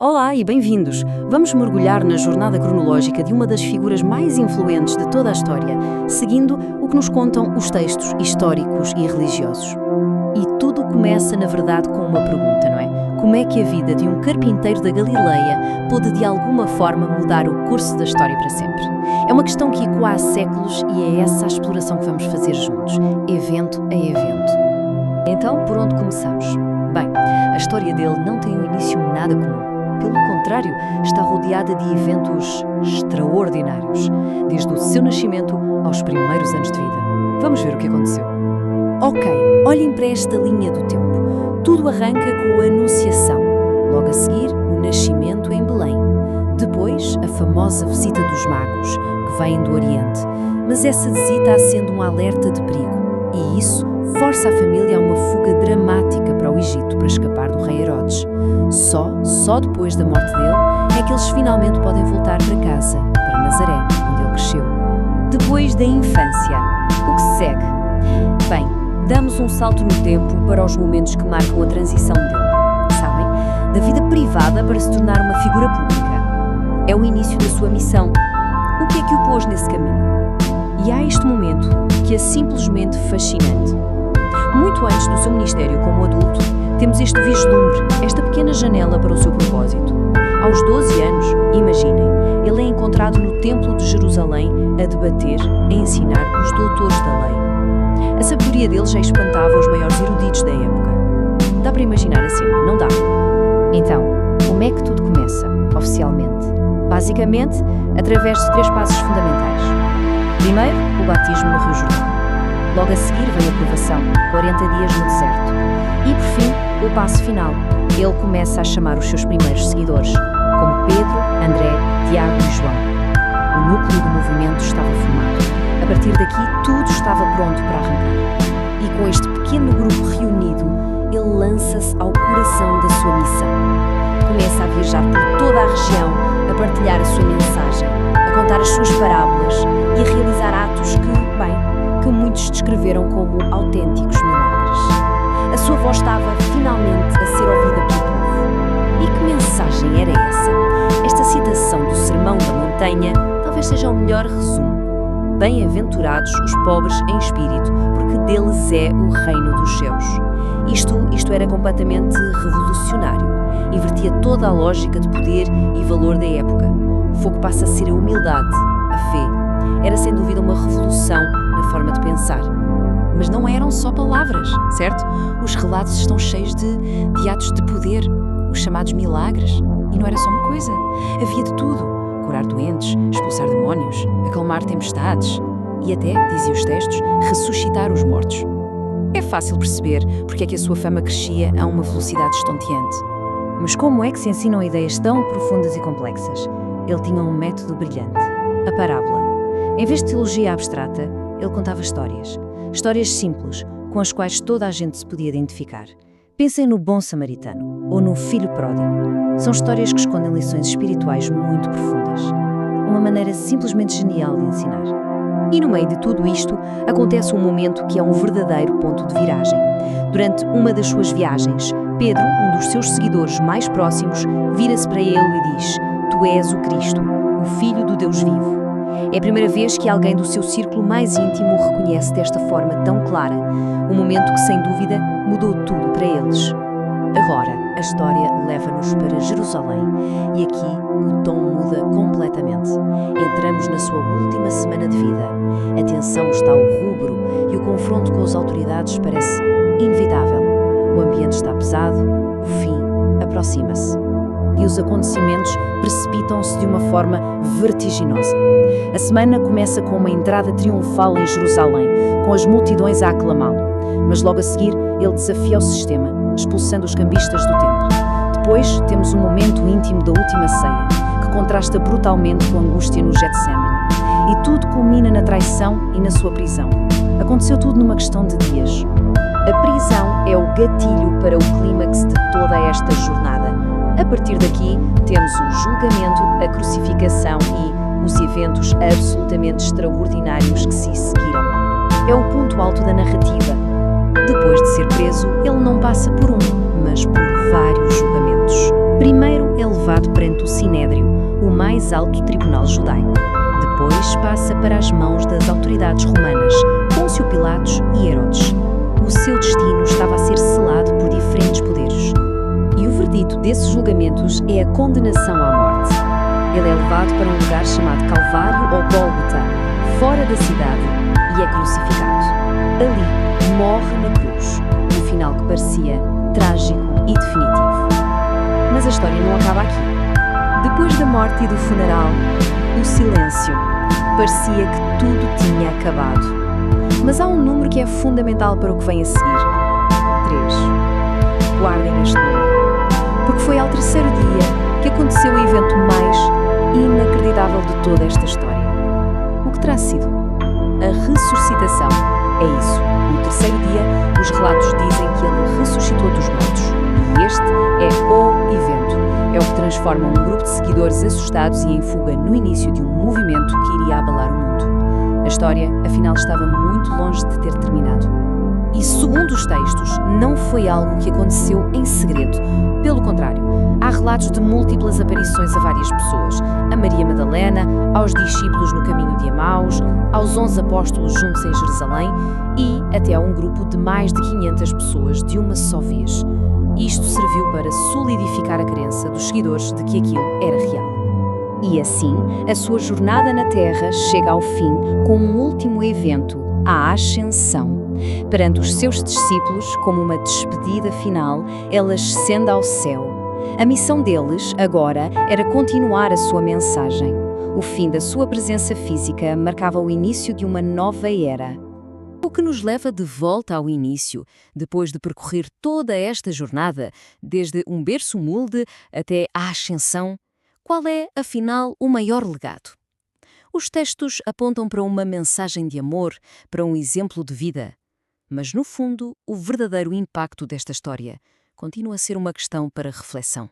Olá e bem-vindos! Vamos mergulhar na jornada cronológica de uma das figuras mais influentes de toda a história, seguindo o que nos contam os textos históricos e religiosos. E tudo começa, na verdade, com uma pergunta, não é? Como é que a vida de um carpinteiro da Galileia pôde, de alguma forma, mudar o curso da história para sempre? É uma questão que ecoa há séculos e é essa a exploração que vamos fazer juntos, evento a evento. Então, por onde começamos? Bem, a história dele não tem um início nada comum. Pelo contrário, está rodeada de eventos extraordinários, desde o seu nascimento aos primeiros anos de vida. Vamos ver o que aconteceu. Ok, olhem para esta linha do tempo. Tudo arranca com a Anunciação. Logo a seguir, o nascimento em Belém. Depois, a famosa visita dos magos, que vêm do Oriente. Mas essa visita acende um alerta de perigo. E isso força a família a uma fuga dramática para o Egito para escapar do rei Herodes. Só depois da morte dele é que eles finalmente podem voltar para casa, para Nazaré, onde ele cresceu. Depois da infância, o que segue? Bem, damos um salto no tempo para os momentos que marcam a transição dele. Sabem? Da vida privada para se tornar uma figura pública. É o início da sua missão. O que é que o pôs nesse caminho? E há este momento que é simplesmente fascinante. Muito antes do seu ministério como adulto, temos este vislumbre, esta pequena janela para o seu propósito. Aos 12 anos, imaginem, ele é encontrado no Templo de Jerusalém a debater, a ensinar os doutores da lei. A sabedoria dele já espantava os maiores eruditos da época. Dá para imaginar a cena, não dá? Então, como é que tudo começa, oficialmente? Basicamente, através de 3 passos fundamentais. Primeiro, o batismo no Rio Jordão. Logo a seguir vem a provação, 40 dias no deserto. E, por fim, o passo final. Ele começa a chamar os seus primeiros seguidores, como Pedro, André, Tiago e João. O núcleo do movimento estava formado. A partir daqui, tudo estava pronto para arrancar. E com este pequeno grupo reunido, ele lança-se ao coração da sua missão. Começa a viajar por toda a região, a partilhar a sua mensagem, a contar as suas parábolas e a realizar atos que muitos descreveram como autênticos milagres. A sua voz estava finalmente a ser ouvida pelo povo. E que mensagem era essa? Esta citação do Sermão da Montanha talvez seja o melhor resumo. Bem-aventurados os pobres em espírito, porque deles é o reino dos céus. Isto era completamente revolucionário. Invertia toda a lógica de poder e valor da época. Foi o que passa a ser a humildade, a fé. Era sem dúvida uma revolução na forma de pensar. Mas não eram só palavras, certo? Os relatos estão cheios de atos de poder, os chamados milagres. E não era só uma coisa, havia de tudo. Curar doentes, expulsar demónios, acalmar tempestades e até, diziam os textos, ressuscitar os mortos. É fácil perceber porque é que a sua fama crescia a uma velocidade estonteante. Mas como é que se ensinam ideias tão profundas e complexas? Ele tinha um método brilhante, a parábola. Em vez de teologia abstrata, ele contava histórias. Histórias simples, com as quais toda a gente se podia identificar. Pensem no bom samaritano, ou no filho pródigo. São histórias que escondem lições espirituais muito profundas. Uma maneira simplesmente genial de ensinar. E no meio de tudo isto, acontece um momento que é um verdadeiro ponto de viragem. Durante uma das suas viagens, Pedro, um dos seus seguidores mais próximos, vira-se para ele e diz: "Tu és o Cristo, o Filho do Deus vivo." É a primeira vez que alguém do seu círculo mais íntimo o reconhece desta forma tão clara, um momento que, sem dúvida, mudou tudo para eles. Agora, a história leva-nos para Jerusalém e aqui o tom muda completamente. Entramos na sua última semana de vida. A tensão está ao rubro e o confronto com as autoridades parece inevitável. O ambiente está pesado, o fim aproxima-se. E os acontecimentos precipitam-se de uma forma vertiginosa. A semana começa com uma entrada triunfal em Jerusalém, com as multidões a aclamá-lo. Mas logo a seguir, ele desafia o sistema, expulsando os cambistas do templo. Depois, temos um momento íntimo da última ceia, que contrasta brutalmente com a angústia no Getsemane. E tudo culmina na traição e na sua prisão. Aconteceu tudo numa questão de dias. A prisão é o gatilho para o clímax de toda esta jornada. A partir daqui, temos o julgamento, a crucificação e os eventos absolutamente extraordinários que se seguiram. É o ponto alto da narrativa. Depois de ser preso, ele não passa por um, mas por vários julgamentos. Primeiro é levado perante o Sinédrio, o mais alto tribunal judaico. Depois passa para as mãos das autoridades romanas, Pôncio Pilatos e Herodes. O seu destino estava a ser selado por diferentes poderes. E o verdito desses julgamentos é a condenação à morte. Ele é levado para um lugar chamado Calvário ou Gólgota, fora da cidade, e é crucificado. Ali, morre na cruz, um final que parecia trágico e definitivo. Mas a história não acaba aqui. Depois da morte e do funeral, o silêncio. Parecia que tudo tinha acabado. Mas há um número que é fundamental para o que vem a seguir. 3. Guardem este número. Porque foi ao terceiro dia que aconteceu o evento mais inacreditável de toda esta história. O que terá sido? A ressuscitação. É isso. No terceiro dia, os relatos dizem que ele ressuscitou dos mortos. E este é o evento. É o que transforma um grupo de seguidores assustados e em fuga no início de um movimento que iria abalar o mundo. A história, afinal, estava muito longe de ter terminado. E, segundo os textos, não foi algo que aconteceu em segredo. Pelo contrário, há relatos de múltiplas aparições a várias pessoas. A Maria Madalena, aos discípulos no caminho de Emaús, aos 11 apóstolos juntos em Jerusalém e até a um grupo de mais de 500 pessoas de uma só vez. Isto serviu para solidificar a crença dos seguidores de que aquilo era real. E assim, a sua jornada na Terra chega ao fim com um último evento, a Ascensão. Perante os seus discípulos, como uma despedida final, ela ascende ao céu. A missão deles, agora, era continuar a sua mensagem. O fim da sua presença física marcava o início de uma nova era. O que nos leva de volta ao início, depois de percorrer toda esta jornada, desde um berço humilde até a ascensão, qual é, afinal, o maior legado? Os textos apontam para uma mensagem de amor, para um exemplo de vida. Mas, no fundo, o verdadeiro impacto desta história continua a ser uma questão para reflexão.